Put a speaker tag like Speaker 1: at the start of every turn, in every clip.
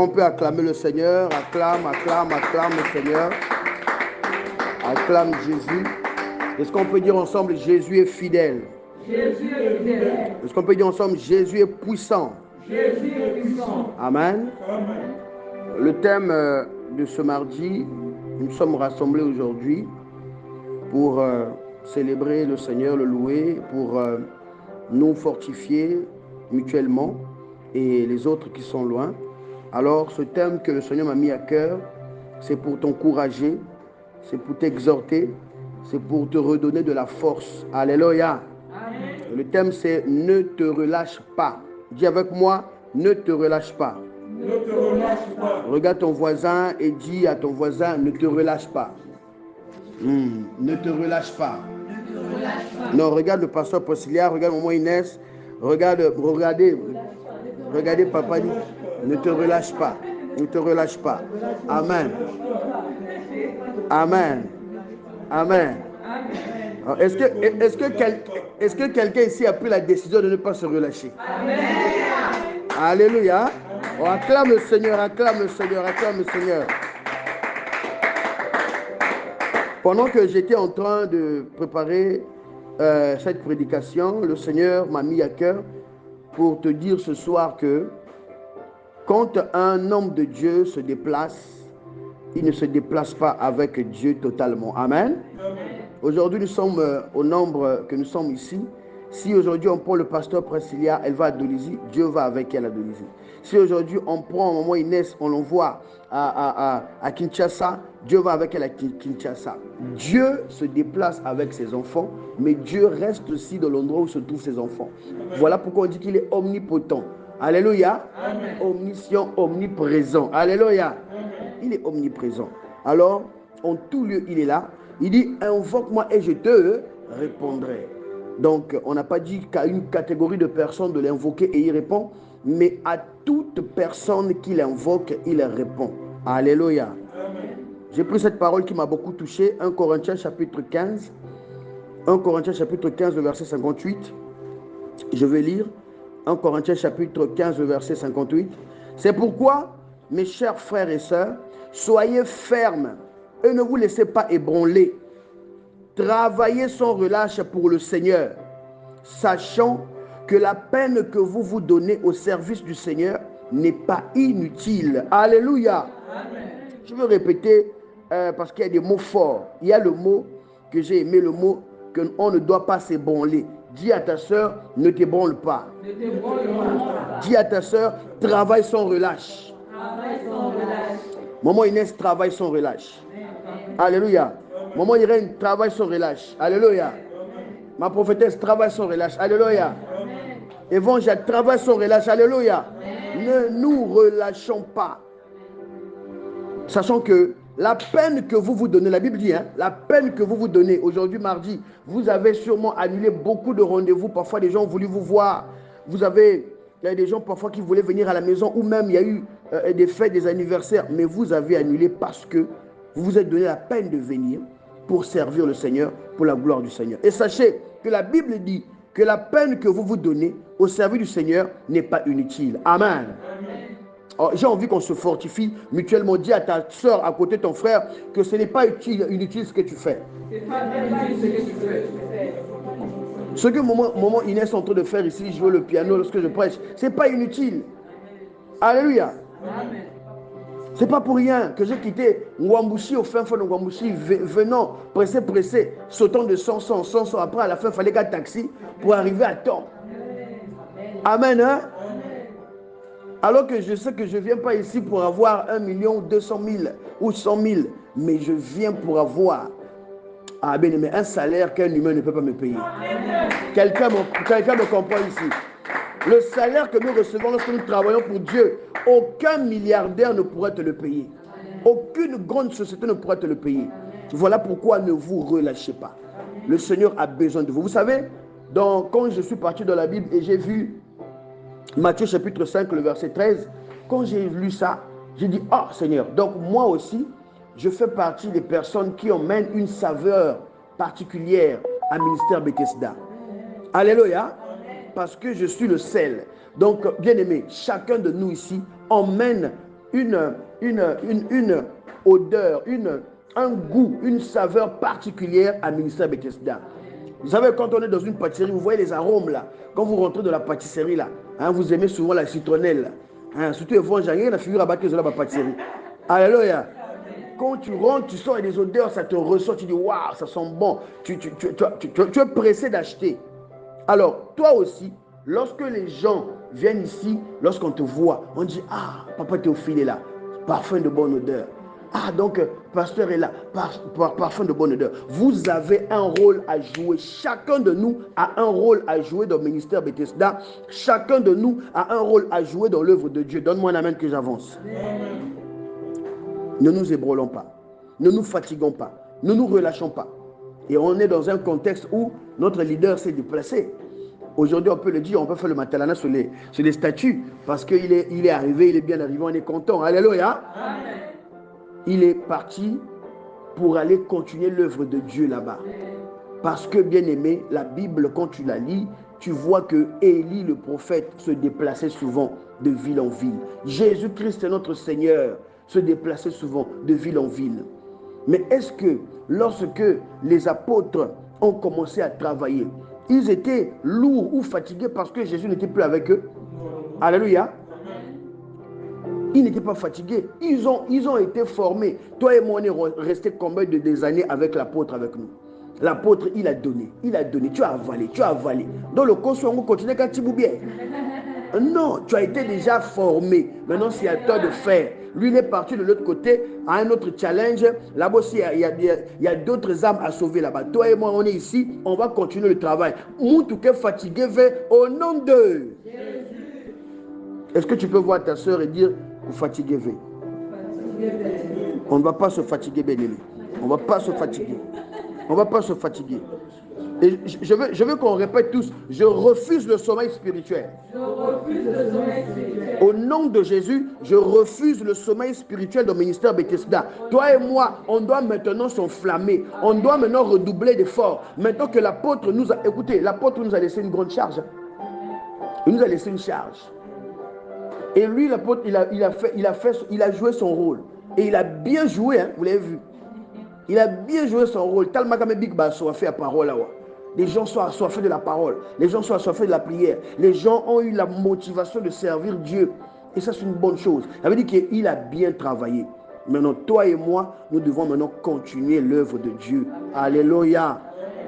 Speaker 1: On peut acclamer le Seigneur, acclame le Seigneur, acclame Jésus. Est-ce qu'on peut dire ensemble Jésus est fidèle?
Speaker 2: Jésus est fidèle.
Speaker 1: Est-ce qu'on peut dire ensemble Jésus est puissant?
Speaker 2: Jésus est puissant.
Speaker 1: Amen.
Speaker 2: Amen.
Speaker 1: Le thème de ce mardi, nous sommes rassemblés aujourd'hui pour célébrer le Seigneur, le louer, pour nous fortifier mutuellement et les autres qui sont loin. Alors, ce thème que le Seigneur m'a mis à cœur, c'est pour t'encourager, c'est pour t'exhorter, c'est pour te redonner de la force. Alléluia. Amen. Le thème, c'est « Ne te relâche pas ». Dis avec moi, « Ne te relâche pas ».
Speaker 2: Ne te relâche pas.
Speaker 1: Regarde ton voisin et dis à ton voisin, « Ne te relâche pas ». Ne te relâche pas.
Speaker 2: Ne te relâche pas.
Speaker 1: Non, regarde le pasteur Posiliard, regarde maman Inès, regardez papa dit, ne te relâche pas, ne te relâche pas. Amen. Amen. Amen. Est-ce que quelqu'un ici a pris la décision de ne pas se relâcher?
Speaker 2: Amen.
Speaker 1: Alléluia. On acclame le Seigneur, acclame le Seigneur, acclame le Seigneur. Pendant que j'étais en train de préparer cette prédication, le Seigneur m'a mis à cœur pour te dire ce soir que quand un homme de Dieu se déplace, il ne se déplace pas avec Dieu totalement. Amen. Amen. Aujourd'hui, nous sommes au nombre que nous sommes ici. Si aujourd'hui on prend le pasteur Priscilla, elle va à Dolisie, Dieu va avec elle à Dolisie. Si aujourd'hui on prend maman Inès, on l'envoie à Kinshasa, Dieu va avec elle à Kinshasa. Dieu se déplace avec ses enfants, mais Dieu reste aussi dans l'endroit où se trouvent ses enfants. Voilà pourquoi on dit qu'il est omnipotent. Alléluia. Amen. Omniscient, omniprésent. Alléluia. Amen. Il est omniprésent. Alors, en tout lieu, il est là. Il dit, invoque-moi et je te répondrai. Donc, on n'a pas dit qu'à une catégorie de personnes de l'invoquer et il répond, mais à toute personne qui l'invoque, il répond. Alléluia. Amen. J'ai pris cette parole qui m'a beaucoup touché, 1 Corinthiens chapitre 15. 1 Corinthiens chapitre 15, le verset 58. Je vais lire 1 Corinthiens chapitre 15, le verset 58. C'est pourquoi, mes chers frères et sœurs, soyez fermes et ne vous laissez pas ébranler. Travaillez sans relâche pour le Seigneur, sachant que la peine que vous vous donnez au service du Seigneur n'est pas inutile. Alléluia. Amen. Je veux répéter parce qu'il y a des mots forts. Il y a le mot que j'ai aimé, le mot qu'on ne doit pas s'ébranler. Dis à ta sœur, ne t'ébranle pas.
Speaker 2: Ne t'ébranle pas.
Speaker 1: Dis à ta sœur, travaille sans relâche.
Speaker 2: Travaille sans relâche.
Speaker 1: Maman Inès travaille sans relâche. Alléluia. Maman Irène travaille sans relâche. Alléluia. Ma prophétesse travaille sans relâche. Alléluia. Évangile travaille sans relâche. Alléluia. Ne nous relâchons pas. Sachant que la peine que vous vous donnez, la Bible dit, la peine que vous vous donnez aujourd'hui, mardi, vous avez sûrement annulé beaucoup de rendez-vous. Parfois, des gens ont voulu vous voir. Il y a des gens parfois qui voulaient venir à la maison ou même il y a eu des fêtes, des anniversaires. Mais vous avez annulé parce que vous vous êtes donné la peine de venir pour servir le Seigneur, pour la gloire du Seigneur. Et sachez que la Bible dit que la peine que vous vous donnez au service du Seigneur n'est pas inutile. Amen. Alors, j'ai envie qu'on se fortifie mutuellement. Dis à ta soeur à côté de ton frère que ce n'est pas inutile ce que tu fais. Ce que maman Inès est en train de faire ici, jouer le piano lorsque je prêche, ce n'est pas inutile. Alléluia. Amen. Ce n'est pas pour rien que j'ai quitté Ngwambushi au fin fond de Ngwambushi, venant pressé, sautant de 100. Après, à la fin, il fallait qu'un taxi pour arriver à temps. Amen. Hein? Alors que je sais que je ne viens pas ici pour avoir 1 200 000 ou 100 000, mais je viens pour avoir un salaire qu'un humain ne peut pas me payer. Quelqu'un me comprend ici. Le salaire que nous recevons lorsque nous travaillons pour Dieu, aucun milliardaire ne pourrait te le payer. Aucune grande société ne pourrait te le payer. Voilà pourquoi ne vous relâchez pas. Le Seigneur a besoin de vous. Vous savez, quand je suis parti dans la Bible et j'ai vu Matthieu chapitre 5, le verset 13, quand j'ai lu ça, j'ai dit, ah Seigneur, donc moi aussi, je fais partie des personnes qui emmènent une saveur particulière à ministère Bethesda. Alléluia. Parce que je suis le sel. Donc, bien aimé, chacun de nous ici emmène une odeur, un goût, une saveur particulière à ministère Bethesda. Vous savez, quand on est dans une pâtisserie, vous voyez les arômes là. Quand vous rentrez dans la pâtisserie là, hein, vous aimez souvent la citronnelle là. Hein, surtout les fois, j'ai la figure à battre de la pâtisserie. Alléluia. Quand tu rentres, tu sens des odeurs, ça te ressort, tu dis waouh, ça sent bon. Tu es pressé d'acheter. Alors, toi aussi, lorsque les gens viennent ici, lorsqu'on te voit, on dit ah, papa Théophile est là, parfum de bonne odeur. Ah, donc, pasteur est là, parfum de bonne odeur. Vous avez un rôle à jouer. Chacun de nous a un rôle à jouer dans le ministère Bethesda. Chacun de nous a un rôle à jouer dans l'œuvre de Dieu. Donne-moi un amen que j'avance. Amen. Ne nous ébranlons pas. Ne nous fatiguons pas. Ne nous relâchons pas. Et on est dans un contexte où notre leader s'est déplacé. Aujourd'hui, on peut le dire, on peut faire le matalana sur les statuts parce qu'il est arrivé, il est bien arrivé, on est content. Alléluia. Amen. Il est parti pour aller continuer l'œuvre de Dieu là-bas. Parce que, bien aimé, la Bible, quand tu la lis, tu vois que Élie, le prophète, se déplaçait souvent de ville en ville. Jésus-Christ, notre Seigneur, se déplaçait souvent de ville en ville. Mais est-ce que lorsque les apôtres ont commencé à travailler, ils étaient lourds ou fatigués parce que Jésus n'était plus avec eux? Alléluia. Ils n'étaient pas fatigués. Ils ont été formés. Toi et moi, on est restés combien des années avec l'apôtre avec nous? L'apôtre, il a donné. Tu as avalé. Dans le cours, on continue quand tu bien. Non, tu as été déjà formé. Maintenant, c'est à toi de faire. Lui, il est parti de l'autre côté à un autre challenge. Là-bas aussi, il y a d'autres âmes à sauver là-bas. Toi et moi, on est ici. On va continuer le travail. Moutou fatigué, au nom de Jésus. Est-ce que tu peux voir ta soeur et dire vous fatiguez? On ne va pas se fatiguer, bien-aimé. On ne va pas se fatiguer. On ne va pas se fatiguer. Et je veux qu'on répète tous, je refuse le sommeil spirituel. Je refuse le sommeil spirituel. Au nom de Jésus, je refuse le sommeil spirituel dans le ministère Bethesda. Toi et moi, on doit maintenant s'enflammer. On doit maintenant redoubler d'efforts. Maintenant que l'apôtre nous a... Écoutez, l'apôtre nous a laissé une grande charge. Il nous a laissé une charge. Et lui, l'apôtre, il a joué son rôle. Et il a bien joué, hein, vous l'avez vu. Il a bien joué son rôle. Tellement que Big Basso a fait la parole là-haut. Les gens sont assoiffés de la parole. Les gens sont assoiffés de la prière. Les gens ont eu la motivation de servir Dieu. Et ça, c'est une bonne chose. Ça veut dire qu'il a bien travaillé. Maintenant, toi et moi, nous devons maintenant continuer l'œuvre de Dieu. Alléluia.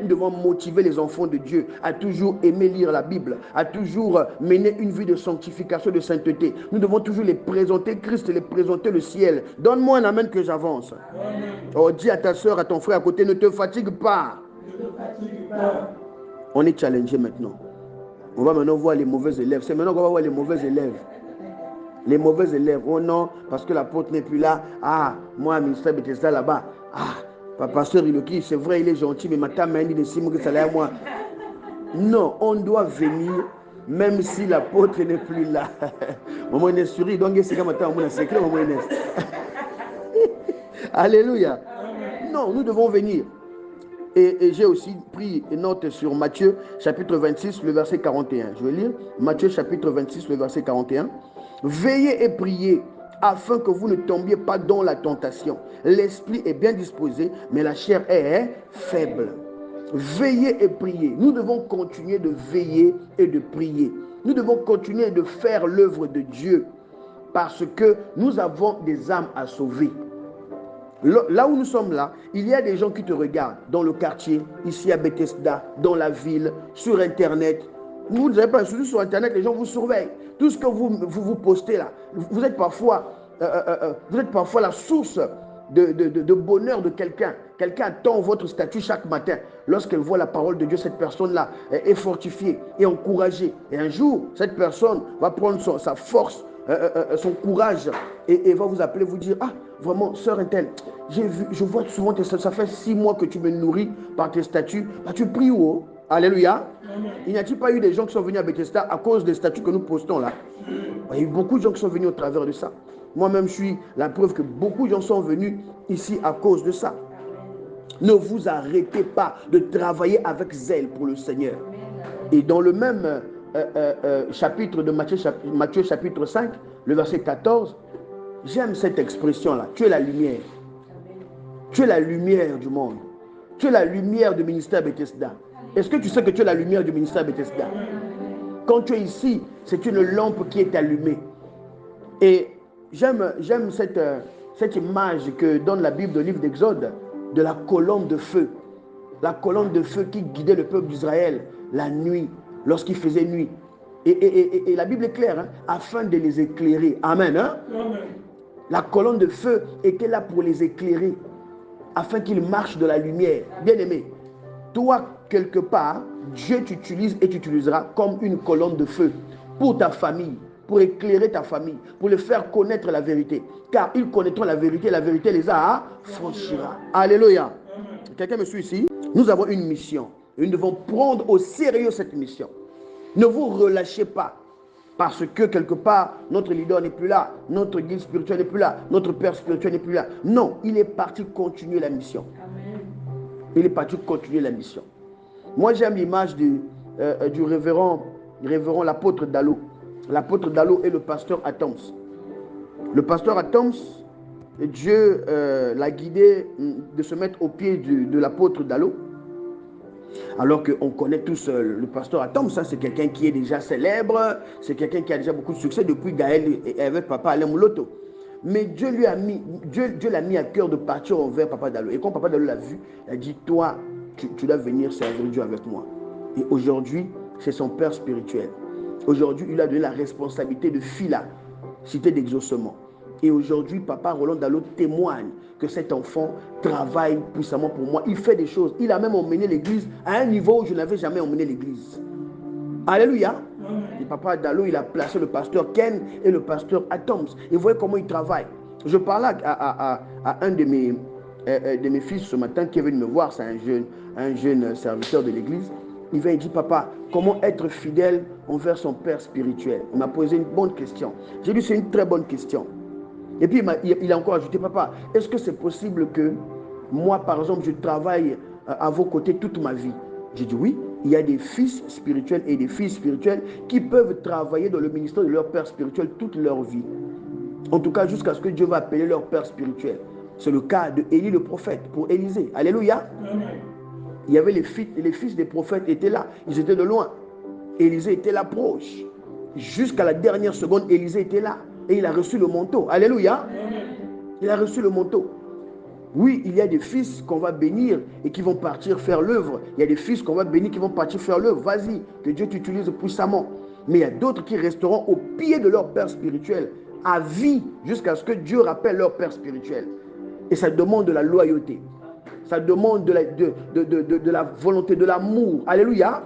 Speaker 1: Nous devons motiver les enfants de Dieu à toujours aimer lire la Bible, à toujours mener une vie de sanctification, de sainteté. Nous devons toujours les présenter Christ, les présenter le ciel. Donne-moi un amen que j'avance. Oh, dis à ta soeur, à ton frère à côté, ne te fatigue pas. Ne te fatigue pas. On est challengé maintenant. On va maintenant voir les mauvais élèves. C'est maintenant qu'on va voir les mauvais élèves. Les mauvais élèves. Oh non, parce que l'apôtre n'est plus là. Ah, moi, ministère Bethesda là-bas. Ah, pasteur Iloki, c'est vrai, il est gentil, mais ma tante m'a dit de Simon que ça allait à moi. Non, on doit venir, même si l'apôtre n'est plus là. Maman est souris, donc c'est comme attends, mon secret, maman est. Alléluia. Non, nous devons venir. Et j'ai aussi pris une note sur Matthieu, chapitre 26, le verset 41. Je vais lire Matthieu, chapitre 26, le verset 41. Veillez et priez afin que vous ne tombiez pas dans la tentation. L'esprit est bien disposé, mais la chair est faible. Veillez et priez. Nous devons continuer de veiller et de prier. Nous devons continuer de faire l'œuvre de Dieu parce que nous avons des âmes à sauver. Là où nous sommes là, il y a des gens qui te regardent dans le quartier, ici à Bethesda, dans la ville, sur Internet. Vous ne savez pas, surtout sur Internet, les gens vous surveillent. Tout ce que vous postez là, vous êtes parfois la source de bonheur de quelqu'un. Quelqu'un attend votre statut chaque matin. Lorsqu'elle voit la parole de Dieu, cette personne-là est fortifiée et encouragée. Et un jour, cette personne va prendre sa force, son courage et va vous appeler, vous dire, ah, vraiment, sœur Intel, je vois souvent que ça fait 6 mois que tu me nourris par tes statuts. Bah, tu pries où? Oh? Alléluia. Amen. Il n'y a-t-il pas eu des gens qui sont venus à Bethesda à cause des statuts que nous postons là? Il y a eu beaucoup de gens qui sont venus au travers de ça. Moi-même, je suis la preuve que beaucoup de gens sont venus ici à cause de ça. Ne vous arrêtez pas de travailler avec zèle pour le Seigneur. Et dans le même chapitre de Matthieu, chapitre 5, le verset 14, J'aime cette expression-là. Tu es la lumière. Tu es la lumière du monde. Tu es la lumière du ministère Bethesda. Est-ce que tu sais que tu es la lumière du ministère Bethesda? Quand tu es ici, c'est une lampe qui est allumée. Et j'aime cette image que donne la Bible, le livre d'Exode, de la colonne de feu. La colonne de feu qui guidait le peuple d'Israël la nuit, lorsqu'il faisait nuit. Et la Bible est claire, hein, afin de les éclairer. Amen. Hein? Amen. La colonne de feu était là pour les éclairer, afin qu'ils marchent de la lumière. Bien-aimé, toi, quelque part, Dieu t'utilise et t'utilisera comme une colonne de feu pour ta famille, pour éclairer ta famille, pour les faire connaître la vérité. Car ils connaîtront la vérité les affranchira. Alléluia. Quelqu'un me suit ici? Nous avons une mission. Et nous devons prendre au sérieux cette mission. Ne vous relâchez pas. Parce que quelque part, notre leader n'est plus là, notre guide spirituel n'est plus là, notre père spirituel n'est plus là. Non, il est parti continuer la mission. Il est parti continuer la mission. Moi, j'aime l'image du révérend l'apôtre Dallo. L'apôtre Dallo est le pasteur à Toms. Le pasteur à Toms, Dieu l'a guidé de se mettre au pied de l'apôtre Dallo. Alors qu'on connaît tous le pasteur Atom, ça c'est quelqu'un qui est déjà célèbre, c'est quelqu'un qui a déjà beaucoup de succès depuis Gaël et avec papa Alain Mouloto. Mais Dieu l'a mis à cœur de partir envers papa Dallo. Et quand papa Dallo l'a vu, il a dit, toi, tu dois venir servir Dieu avec moi. Et aujourd'hui, c'est son père spirituel. Aujourd'hui, il a donné la responsabilité de Phila, cité d'exaucement. Et aujourd'hui, papa Roland Dallo témoigne que cet enfant travaille puissamment pour moi. Il fait des choses. Il a même emmené l'église à un niveau où je n'avais jamais emmené l'église. Alléluia. Et papa Dallo, il a placé le pasteur Ken et le pasteur Atoms. Et vous voyez comment il travaille. Je parlais à un de mes fils ce matin qui est venu me voir. C'est un jeune serviteur de l'église. Il vient et dit, papa, comment être fidèle envers son père spirituel? Il m'a posé une bonne question. J'ai dit, c'est une très bonne question. Et puis il a encore ajouté, papa, est-ce que c'est possible que moi, par exemple, je travaille à vos côtés toute ma vie? J'ai dit oui, il y a des fils spirituels et des filles spirituelles qui peuvent travailler dans le ministère de leur père spirituel toute leur vie. En tout cas, jusqu'à ce que Dieu va appeler leur père spirituel. C'est le cas de Élie le prophète pour Élisée. Alléluia. Amen. Il y avait les fils des prophètes étaient là, ils étaient de loin. Élisée était là proche. Jusqu'à la dernière seconde, Élisée était là. Et il a reçu le manteau. Alléluia. Il a reçu le manteau. Oui, il y a des fils qu'on va bénir et qui vont partir faire l'œuvre. Il y a des fils qu'on va bénir qui vont partir faire l'œuvre. Vas-y, que Dieu t'utilise puissamment. Mais il y a d'autres qui resteront au pied de leur père spirituel, à vie, jusqu'à ce que Dieu rappelle leur père spirituel. Et ça demande de la loyauté. Ça demande de la volonté, de l'amour. Alléluia.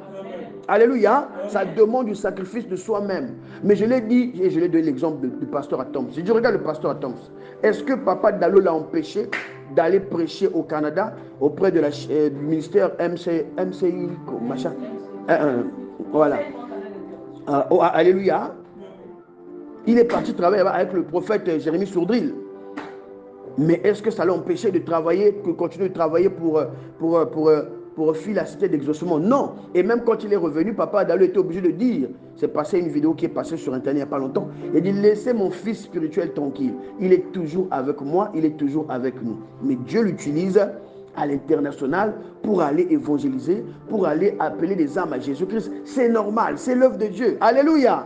Speaker 1: Alléluia, ça demande du sacrifice de soi-même. Mais je l'ai dit, et je l'ai donné l'exemple du pasteur Atoms. Si je regarde le pasteur Atoms, est-ce que papa Dallo l'a empêché d'aller prêcher au Canada auprès de du ministère MCI, machin, voilà. Alléluia. Il est parti travailler avec le prophète Jérémie Sourdril. Mais est-ce que ça l'a empêché de travailler, de continuer de travailler pour la cité d'exaucement? Non. Et même quand il est revenu, papa Dallo était obligé de dire, c'est passé une vidéo qui est passée sur internet il n'y a pas longtemps, il dit, laissez mon fils spirituel tranquille. Il est toujours avec moi, il est toujours avec nous. Mais Dieu l'utilise à l'international pour aller évangéliser, pour aller appeler des âmes à Jésus-Christ. C'est normal, c'est l'œuvre de Dieu. Alléluia.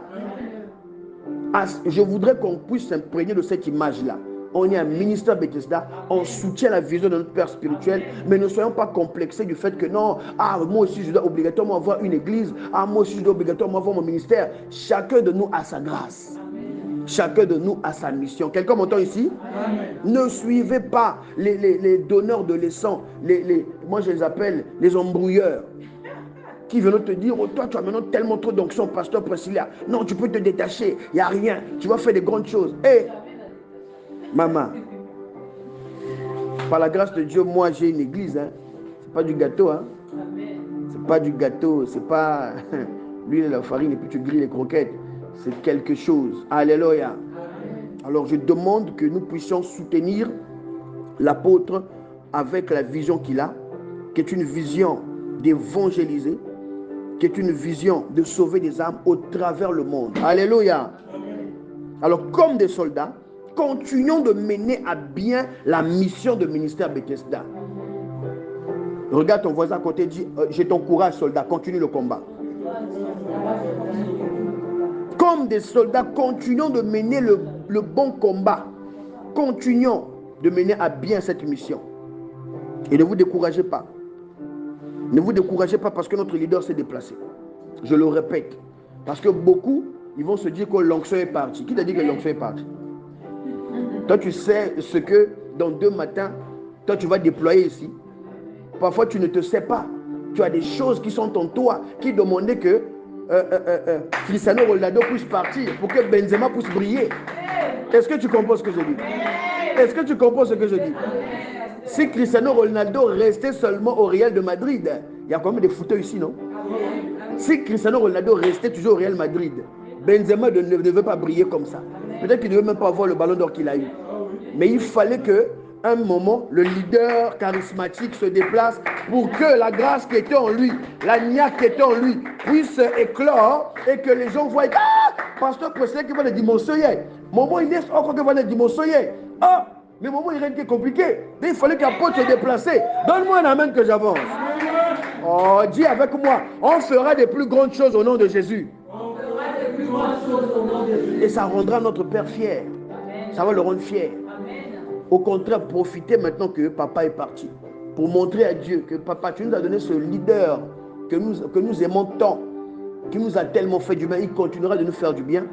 Speaker 1: Je voudrais qu'on puisse s'imprégner de cette image-là. On est un ministère Bethesda, on soutient la vision de notre père spirituel, mais ne soyons pas complexés du fait que non, moi aussi je dois obligatoirement avoir une église, moi aussi je dois obligatoirement avoir mon ministère. Chacun de nous a sa grâce. Amen. Chacun de nous a sa mission. Quelqu'un m'entend ici? Amen. Ne suivez pas les donneurs de leçons, moi je les appelle les embrouilleurs, qui viennent te dire, oh, toi tu as maintenant tellement trop d'onction, pasteur Priscilla. Non, tu peux te détacher, il n'y a rien, tu vas faire des grandes choses. Et maman, par la grâce de Dieu, moi j'ai une église. Hein. C'est pas du gâteau. Hein. C'est pas du gâteau. C'est pas l'huile et la farine et puis tu grilles les croquettes. C'est quelque chose. Alléluia. Alors je demande que nous puissions soutenir l'apôtre avec la vision qu'il a, qui est une vision d'évangéliser, qui est une vision de sauver des âmes au travers le monde. Alléluia. Alors comme des soldats, continuons de mener à bien la mission de ministère Bethesda. Regarde ton voisin à côté, dis, j'ai ton courage, soldat, continue le combat. Comme des soldats, continuons de mener le bon combat. Continuons de mener à bien cette mission. Et ne vous découragez pas. Ne vous découragez pas parce que notre leader s'est déplacé. Je le répète. Parce que beaucoup, ils vont se dire que l'onction est partie. Qui t'a dit que l'onction est partie? Toi, tu sais ce que dans 2 matins, toi, tu vas déployer ici. Parfois, tu ne te sais pas. Tu as des choses qui sont en toi, qui demandaient que Cristiano Ronaldo puisse partir pour que Benzema puisse briller. Est-ce que tu comprends ce que je dis? Est-ce que tu comprends ce que je dis? Si Cristiano Ronaldo restait seulement au Real de Madrid, il y a quand même des fouteux ici, non? Si Cristiano Ronaldo restait toujours au Real Madrid, Benzema ne devait pas briller comme ça. Peut-être qu'il ne devait même pas avoir le ballon d'or qu'il a eu. Mais il fallait que un moment, le leader charismatique se déplace pour que la grâce qui était en lui, la niaque qui était en lui, puisse éclore et que les gens voient, ah, pasteur Presley qui va le dimensionner. Maman Inès, encore qui va le dimensionner. Ah, mais maman il est compliqué. Mais il fallait qu'apôtre se déplace. Donne-moi un amen que j'avance. Oh, dis avec moi, on fera des plus grandes choses au nom de Jésus.
Speaker 2: On fera des plus grandes choses au nom de Jésus.
Speaker 1: Et ça rendra notre Père fier.
Speaker 2: Amen.
Speaker 1: Ça va le rendre fier.
Speaker 2: Amen.
Speaker 1: Au contraire, profitez maintenant que papa est parti. Pour montrer à Dieu que papa, tu nous as donné ce leader que nous aimons tant, qui nous a tellement fait du bien. Il continuera de nous faire du bien.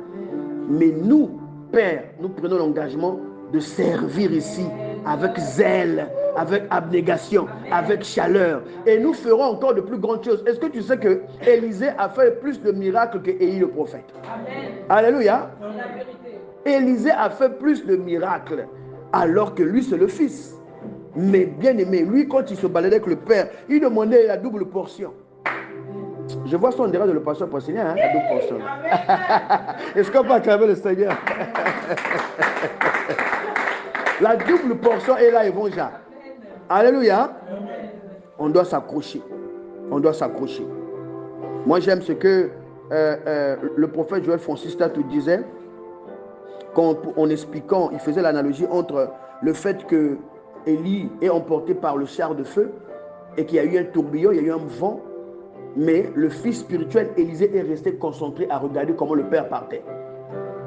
Speaker 1: Mais nous, Père, nous prenons l'engagement de servir ici avec zèle, avec abnégation, avec chaleur. Et nous ferons encore de plus grandes choses. Est-ce que tu sais que Élisée a fait plus de miracles que Élie le prophète?
Speaker 2: Amen.
Speaker 1: Alléluia.
Speaker 2: C'est la vérité.
Speaker 1: Élisée a fait plus de miracles alors que lui c'est le fils. Mais bien aimé, lui quand il se baladait avec le père, il demandait la double portion. Je vois son derrière de le pasteur pour Seigneur, hein, la double portion. Est-ce qu'on peut acclamer le Seigneur? La double portion est là, Évangile. Alléluia. On doit s'accrocher. On doit s'accrocher. Moi j'aime ce que le prophète Joël Francis Tatou disait. En expliquant, il faisait l'analogie entre le fait que Élie est emporté par le char de feu et qu'il y a eu un tourbillon, il y a eu un vent, mais le fils spirituel Élisée est resté concentré à regarder comment le père partait.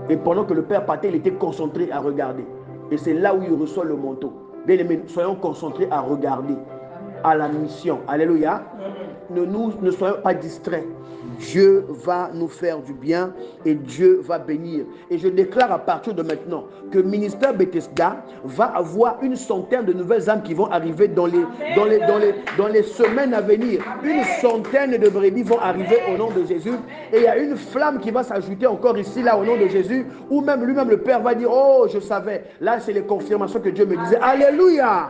Speaker 1: Et pendant que le père partait, il était concentré à regarder. Et c'est là où il reçoit le manteau. Bien aimés, soyons concentrés à regarder, à la mission. Alléluia. Ne soyons pas distraits. Dieu va nous faire du bien et Dieu va bénir. Et je déclare à partir de maintenant que ministère Bethesda va avoir une centaine de nouvelles âmes qui vont arriver dans les semaines à venir. Une centaine de brebis vont arriver au nom de Jésus. Et il y a une flamme qui va s'ajouter encore ici, là, au nom de Jésus. Ou même lui-même, le Père va dire, oh, je savais. Là, c'est les confirmations que Dieu me disait. Alléluia.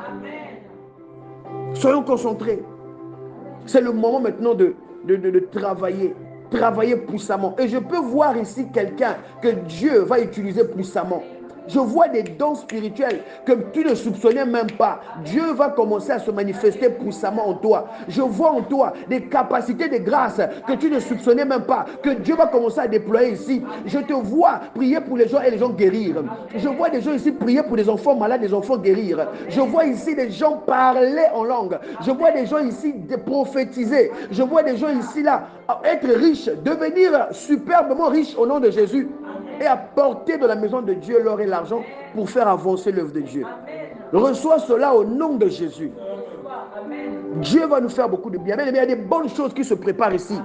Speaker 1: Soyons concentrés. C'est le moment maintenant de travailler puissamment. Et je peux voir ici quelqu'un que Dieu va utiliser puissamment. Je vois des dons spirituels que tu ne soupçonnais même pas. Dieu va commencer à se manifester puissamment en toi. Je vois en toi des capacités de grâce que tu ne soupçonnais même pas, que Dieu va commencer à déployer ici. Je te vois prier pour les gens et les gens guérir. Je vois des gens ici prier pour des enfants malades, des enfants guérir. Je vois ici des gens parler en langue. Je vois des gens ici prophétiser. Je vois des gens ici là être riches, devenir superbement riches au nom de Jésus. Et apporter de la maison de Dieu l'or et l'argent pour faire avancer l'œuvre de Dieu. Reçois cela au nom de Jésus. Dieu va nous faire beaucoup de bien. Mais il y a des bonnes choses qui se préparent ici.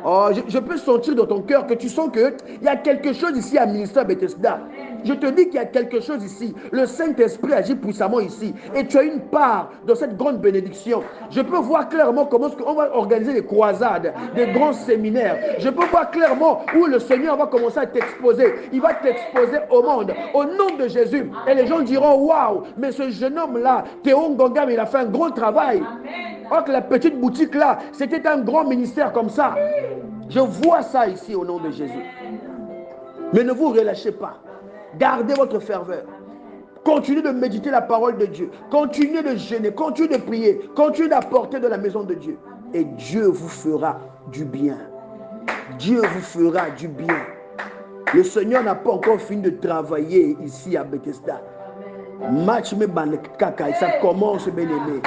Speaker 1: Oh, je peux sentir dans ton cœur que tu sens qu'il y a quelque chose ici à ministère Bethesda. Je te dis qu'il y a quelque chose ici. Le Saint-Esprit agit puissamment ici. Et tu as une part de cette grande bénédiction. Je peux voir clairement comment on va organiser des croisades, des grands séminaires. Je peux voir clairement où le Seigneur va commencer à t'exposer. Il va t'exposer au monde, au nom de Jésus. Et les gens diront, waouh, mais ce jeune homme-là, Théo Ngongam, il a fait un gros travail. Or que la petite boutique-là, c'était un grand ministère comme ça. Je vois ça ici au nom de Jésus. Mais ne vous relâchez pas. Gardez votre ferveur. Continuez de méditer la parole de Dieu. Continuez de jeûner. Continuez de prier. Continuez d'apporter de la maison de Dieu. Et Dieu vous fera du bien. Dieu vous fera du bien. Le Seigneur n'a pas encore fini de travailler ici à Bethesda. Match me bande kaka, ça commence, bien-aimé.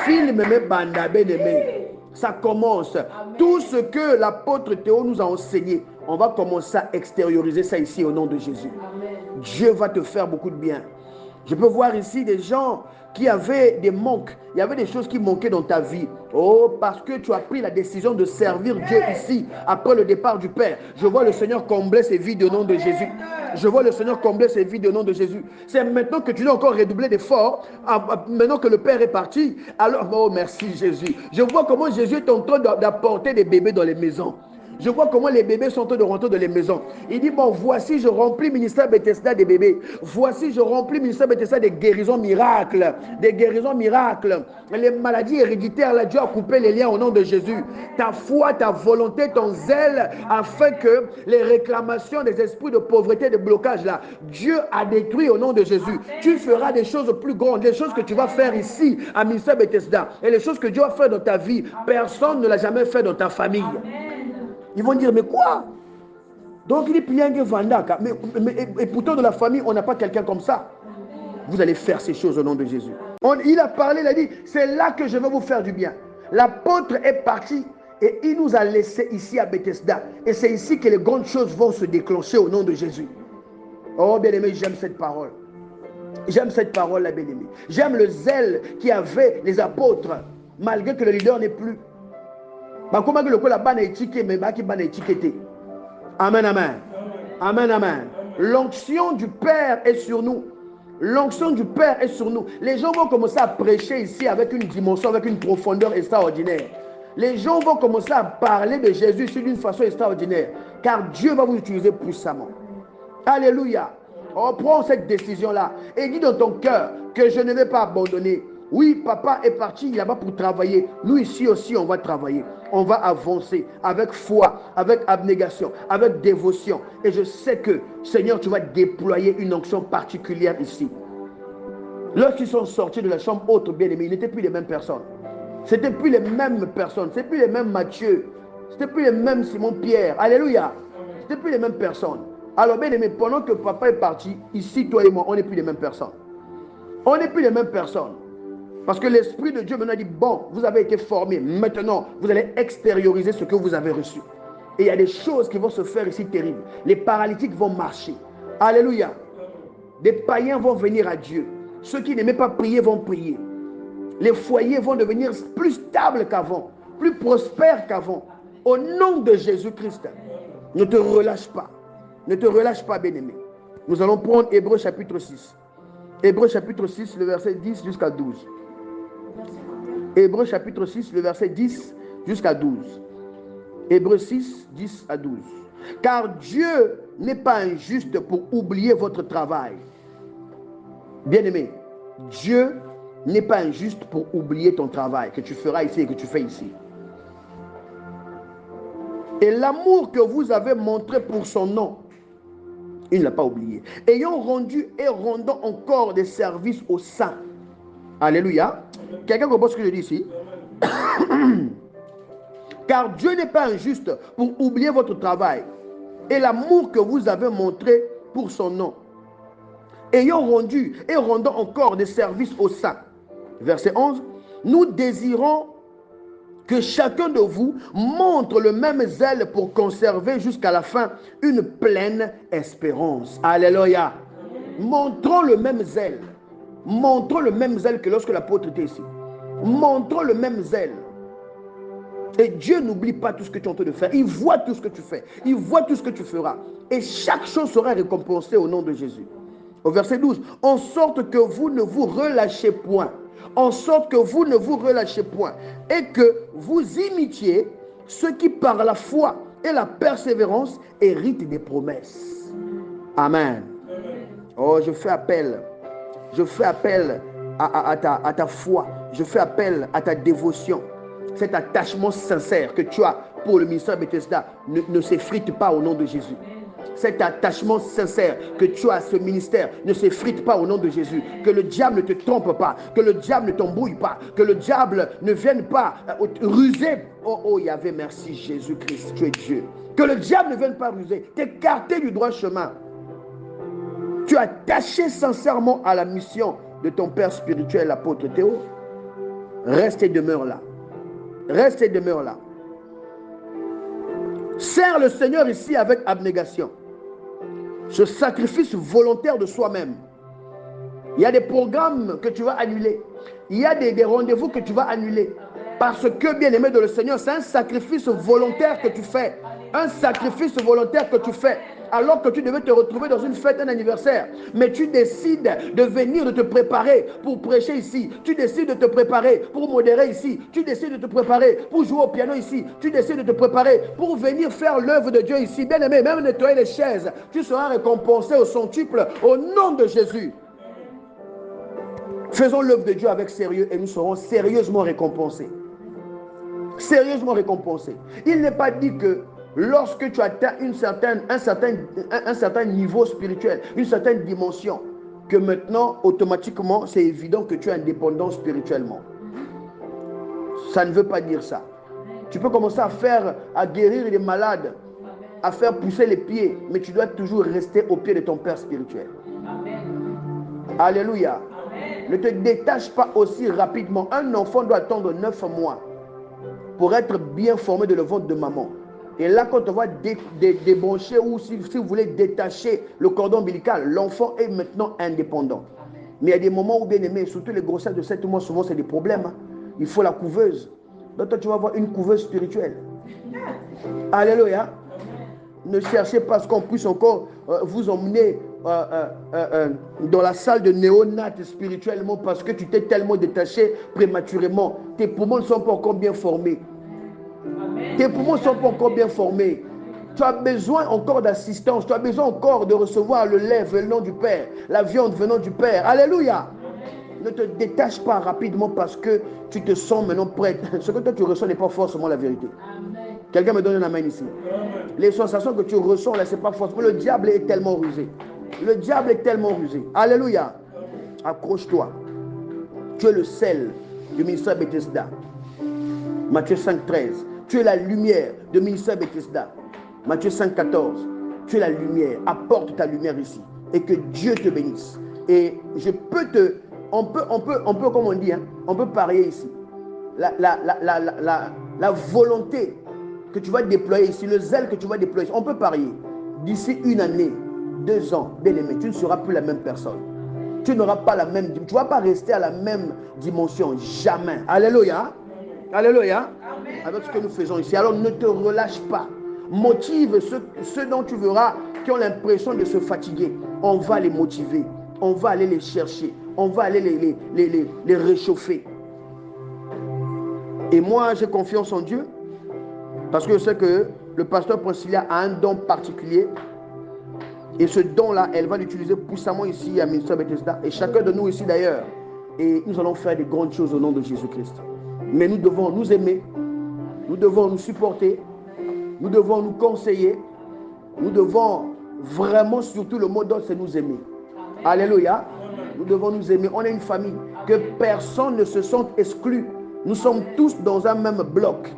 Speaker 1: Film me bande, bien-aimé. Ça commence. Tout ce que l'apôtre Théo nous a enseigné, on va commencer à extérioriser ça ici au nom de Jésus. Dieu va te faire beaucoup de bien. Je peux voir ici des gens qui avaient des manques. Il y avait des choses qui manquaient dans ta vie. Oh, parce que tu as pris la décision de servir Dieu ici, après le départ du Père. Je vois le Seigneur combler ces vides au nom de Jésus. Je vois le Seigneur combler ces vides au nom de Jésus. C'est maintenant que tu dois encore redoubler d'efforts. Maintenant que le Père est parti. Alors, oh merci Jésus. Je vois comment Jésus est en train d'apporter des bébés dans les maisons. Je vois comment les bébés sont en train de rentrer dans les maisons. Il dit, bon, voici, je remplis ministère Bethesda des bébés. Voici, je remplis ministère Bethesda des guérisons miracles. Des guérisons miracles. Les maladies héréditaires, là, Dieu a coupé les liens au nom de Jésus. Ta foi, ta volonté, ton zèle, afin que les réclamations des esprits de pauvreté, de blocage, là, Dieu a détruit au nom de Jésus. Tu feras des choses plus grandes, des choses que tu vas faire ici, à ministère Bethesda. Et les choses que Dieu va faire dans ta vie, personne ne l'a jamais fait dans ta famille. Ils vont dire, mais quoi? Donc il est plié Vandaka. Et pourtant, dans la famille, on n'a pas quelqu'un comme ça. Vous allez faire ces choses au nom de Jésus. Il a parlé, il a dit, c'est là que je vais vous faire du bien. L'apôtre est parti et il nous a laissés ici à Bethesda. Et c'est ici que les grandes choses vont se déclencher au nom de Jésus. Oh bien-aimé, j'aime cette parole. J'aime cette parole, la bien-aimée. J'aime le zèle qui avait les apôtres, malgré que le leader n'est plus. Comment que le coup la banne est étiquetée, mais qui banne est étiquetée. Amen, amen. Amen, amen. L'onction du Père est sur nous. L'onction du Père est sur nous. Les gens vont commencer à prêcher ici avec une dimension, avec une profondeur extraordinaire. Les gens vont commencer à parler de Jésus ici d'une façon extraordinaire. Car Dieu va vous utiliser puissamment. Alléluia. Oh, prends cette décision-là et dis dans ton cœur que je ne vais pas abandonner. Oui, papa est parti là-bas pour travailler. Nous ici aussi, on va travailler. On va avancer avec foi, avec abnégation, avec dévotion. Et je sais que, Seigneur, tu vas déployer une onction particulière ici. Lorsqu'ils sont sortis de la chambre haute, bien-aimés, ils n'étaient plus les mêmes personnes. C'était plus les mêmes personnes. C'était plus les mêmes Matthieu. C'était plus les mêmes Simon-Pierre. Alléluia. C'était plus les mêmes personnes. Alors, bien-aimés, pendant que papa est parti, ici, toi et moi, on n'est plus les mêmes personnes. On n'est plus les mêmes personnes. Parce que l'Esprit de Dieu maintenant dit, bon, vous avez été formés, maintenant, vous allez extérioriser ce que vous avez reçu. Et il y a des choses qui vont se faire ici terribles. Les paralytiques vont marcher. Alléluia. Des païens vont venir à Dieu. Ceux qui n'aimaient pas prier vont prier. Les foyers vont devenir plus stables qu'avant, plus prospères qu'avant. Au nom de Jésus-Christ, ne te relâche pas. Ne te relâche pas, bien-aimé. Nous allons prendre Hébreux chapitre 6. Hébreux chapitre 6, le verset 10 jusqu'à 12. Hébreux chapitre 6, le verset 10 jusqu'à 12. Hébreux 6, 10 à 12. Car Dieu n'est pas injuste pour oublier votre travail. Bien-aimé, Dieu n'est pas injuste pour oublier ton travail que tu feras ici et que tu fais ici. Et l'amour que vous avez montré pour son nom, il ne l'a pas oublié. Ayant rendu et rendant encore des services aux saints. Alléluia. Quelqu'un comprend ce que je dis ici? Car Dieu n'est pas injuste pour oublier votre travail et l'amour que vous avez montré pour son nom. Ayant rendu et rendant encore des services aux saints. Verset 11. Nous désirons que chacun de vous montre le même zèle pour conserver jusqu'à la fin une pleine espérance. Alléluia. Montrons le même zèle. Montrons le même zèle que lorsque l'apôtre était ici. Montrons le même zèle. Et Dieu n'oublie pas tout ce que tu es en train de faire. Il voit tout ce que tu fais. Il voit tout ce que tu feras. Et chaque chose sera récompensée au nom de Jésus. Au verset 12. En sorte que vous ne vous relâchez point. En sorte que vous ne vous relâchez point. Et que vous imitiez ceux qui par la foi et la persévérance héritent des promesses. Amen. Oh, je fais appel. Je fais appel à ta foi. Je fais appel à ta dévotion. Cet attachement sincère que tu as pour le ministère Bethesda ne s'effrite pas au nom de Jésus. Cet attachement sincère que tu as à ce ministère ne s'effrite pas au nom de Jésus. Que le diable ne te trompe pas. Que le diable ne t'embrouille pas. Que le diable ne vienne pas ruser. Oh, Yahvé, merci Jésus-Christ. Tu es Dieu. Que le diable ne vienne pas ruser. T'écarter du droit chemin. Tu as attaché sincèrement à la mission de ton père spirituel, l'apôtre Théo. Reste et demeure là. Reste et demeure là. Sers le Seigneur ici avec abnégation. Ce sacrifice volontaire de soi-même. Il y a des programmes que tu vas annuler. Il y a des rendez-vous que tu vas annuler. Parce que, bien aimé de le Seigneur, c'est un sacrifice volontaire que tu fais. Un sacrifice volontaire que tu fais. Alors que tu devais te retrouver dans une fête, un anniversaire. Mais tu décides de venir, de te préparer pour prêcher ici. Tu décides de te préparer pour modérer ici. Tu décides de te préparer pour jouer au piano ici. Tu décides de te préparer pour venir faire l'œuvre de Dieu ici. Bien aimé, même nettoyer les chaises. Tu seras récompensé au centuple au nom de Jésus. Faisons l'œuvre de Dieu avec sérieux et nous serons sérieusement récompensés. Sérieusement récompensés. Il n'est pas dit que lorsque tu atteins un certain niveau spirituel, une certaine dimension, que maintenant, automatiquement, c'est évident que tu es indépendant spirituellement. Ça ne veut pas dire ça. Tu peux commencer à guérir les malades, à faire pousser les pieds, mais tu dois toujours rester au pied de ton Père spirituel. Amen. Alléluia. Ne te détache pas aussi rapidement. Un enfant doit attendre 9 mois pour être bien formé de le ventre de maman. Et là, quand on va débrancher ou si vous voulez détacher le cordon ombilical, l'enfant est maintenant indépendant. Mais il y a des moments où, bien aimé, surtout les grossesses de 7 mois, souvent c'est des problèmes. Hein. Il faut la couveuse. Donc toi, tu vas avoir une couveuse spirituelle. Alléluia. Ne cherchez pas à ce qu'on puisse encore vous emmener dans la salle de néonat spirituellement parce que tu t'es tellement détaché prématurément. Tes poumons ne sont pas encore bien formés. Tes poumons ne sont pas encore bien formés. Tu as besoin encore d'assistance. Tu as besoin encore de recevoir le lait venant du Père, la viande venant du Père. Alléluia. Ne te détache pas rapidement parce que tu te sens maintenant prêt. Ce que toi tu ressens n'est pas forcément la vérité. Quelqu'un me donne un amen ici. Les sensations que tu ressens là, ce n'est pas forcément. Le diable est tellement rusé. Le diable est tellement rusé. Alléluia. Accroche-toi. Tu es le sel du ministère Bethesda. Matthieu 5,13. Tu es la lumière du ministère Bethesda. Matthieu 5,14. Tu es la lumière. Apporte ta lumière ici. Et que Dieu te bénisse. Et je peux te... On peut comme on dit, hein, on peut parier ici. La volonté que tu vas déployer ici, le zèle que tu vas déployer ici, on peut parier. D'ici 1 année, 2 ans, bien aimé, tu ne seras plus la même personne. Tu n'auras pas la même... Tu ne vas pas rester à la même dimension. Jamais. Alléluia. Alléluia. Avec ce que nous faisons ici. Alors ne te relâche pas. Motive ceux dont tu verras qui ont l'impression de se fatiguer. On va les motiver. On va aller les chercher. On va aller les réchauffer. Et moi, j'ai confiance en Dieu. Parce que je sais que le pasteur Priscilla a un don particulier. Et ce don-là, elle va l'utiliser puissamment ici à Ministère Bethesda. Et chacun de nous ici d'ailleurs. Et nous allons faire de grandes choses au nom de Jésus-Christ. Mais nous devons nous aimer. Nous devons nous supporter. Nous devons nous conseiller. Nous devons vraiment, surtout le mot d'ordre, c'est nous aimer. Alléluia. Nous devons nous aimer. On est une famille. Que personne ne se sente exclu. Nous sommes tous dans un même bloc.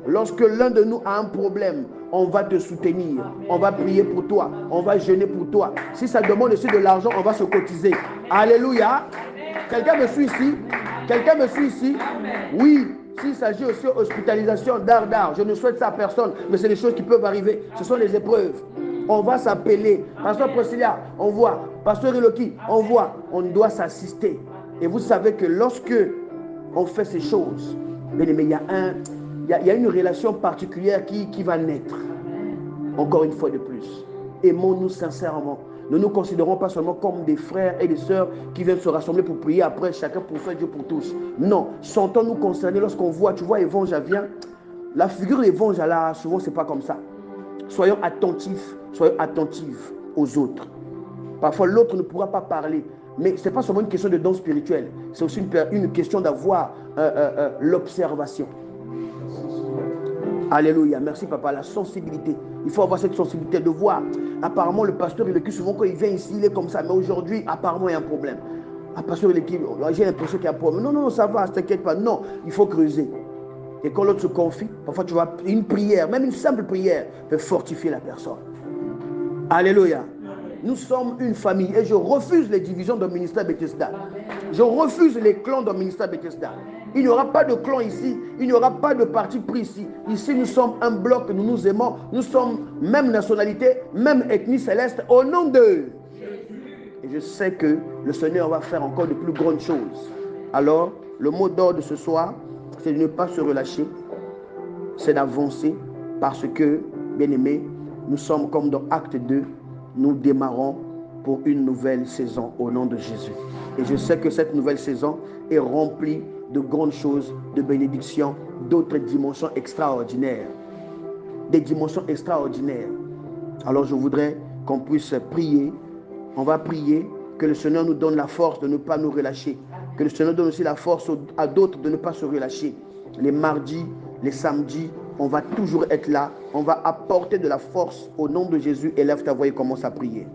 Speaker 1: Lorsque l'un de nous a un problème, on va te soutenir. On va prier pour toi. On va jeûner pour toi. Si ça demande aussi de l'argent, on va se cotiser. Alléluia. Quelqu'un me suit ici? Quelqu'un me suit ici? Oui. S'il s'agit aussi d'hospitalisation d'art, je ne souhaite ça à personne, mais c'est des choses qui peuvent arriver. Ce sont des épreuves. On va s'appeler. Pasteur Priscilla, on voit. Pasteur Iloki, on voit. On doit s'assister. Et vous savez que lorsque on fait ces choses, bien aimé, il y a une relation particulière qui va naître. Encore une fois de plus. Aimons-nous sincèrement. Ne nous considérons pas seulement comme des frères et des sœurs qui viennent se rassembler pour prier après, chacun pour faire Dieu pour tous. Non, sentons-nous concernés lorsqu'on voit, tu vois, Évangile vient. La figure d'Évangile là, souvent, c'est pas comme ça. Soyons attentifs aux autres. Parfois, l'autre ne pourra pas parler. Mais ce n'est pas seulement une question de don spirituel. C'est aussi une question d'avoir l'observation. Alléluia. Merci papa. La sensibilité. Il faut avoir cette sensibilité de voir. Apparemment, le pasteur, il est souvent quand il vient ici, il est comme ça. Mais aujourd'hui, apparemment, il y a un problème. Ah, pasteur, j'ai l'impression qu'il y a un problème. Non, ça va, ne t'inquiète pas. Non, il faut creuser. Et quand l'autre se confie, parfois tu vois, une prière, même une simple prière, peut fortifier la personne. Alléluia. Nous sommes une famille et je refuse les divisions dans le ministère Bethesda. Je refuse les clans dans le ministère Bethesda. Il n'y aura pas de clan ici, il n'y aura pas de parti pris ici. Ici, nous sommes un bloc, nous nous aimons, nous sommes même nationalité, même ethnie céleste, au nom de Jésus. Et je sais que le Seigneur va faire encore de plus grandes choses. Alors, le mot d'ordre de ce soir, c'est de ne pas se relâcher, c'est d'avancer parce que, bien aimés, nous sommes comme dans Acte 2, nous démarrons pour une nouvelle saison au nom de Jésus. Et je sais que cette nouvelle saison est remplie de grandes choses, de bénédictions, d'autres dimensions extraordinaires. Des dimensions extraordinaires. Alors je voudrais qu'on puisse prier. On va prier que le Seigneur nous donne la force de ne pas nous relâcher. Que le Seigneur donne aussi la force à d'autres de ne pas se relâcher. Les mardis, les samedis, on va toujours être là. On va apporter de la force au nom de Jésus. Élève ta voix et commence à prier.